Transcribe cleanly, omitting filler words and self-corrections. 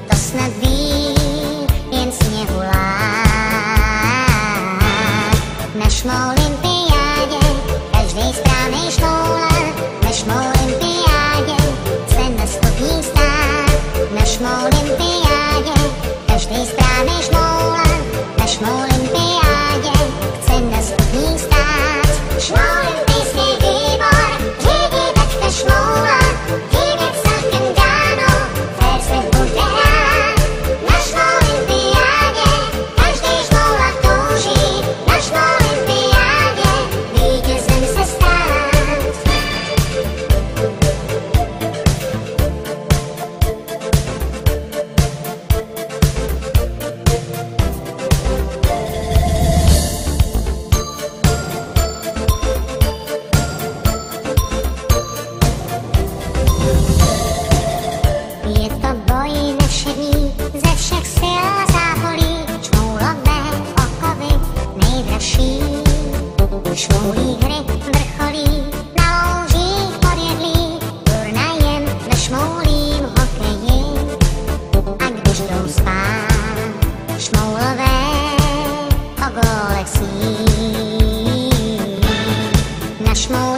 To snad ví jen sněhulák. Na šmolympiádě každý správnej šmoulák. Na šmolympiádě chce na stupních stát. Na šmolympiádě každý správnej šmoulák. Na šmolympiádě chce na stupních stát. Šmolympijský výbor řídí takto šmoulák. Ze všech sil zápolí šmoulové okovy nejdražší. Šmoulí hry vrcholí na loužích podjedlí, turnajem ve šmoulím hokeji. A když jdou spát, šmoulové o gólech sní. Na šmoulích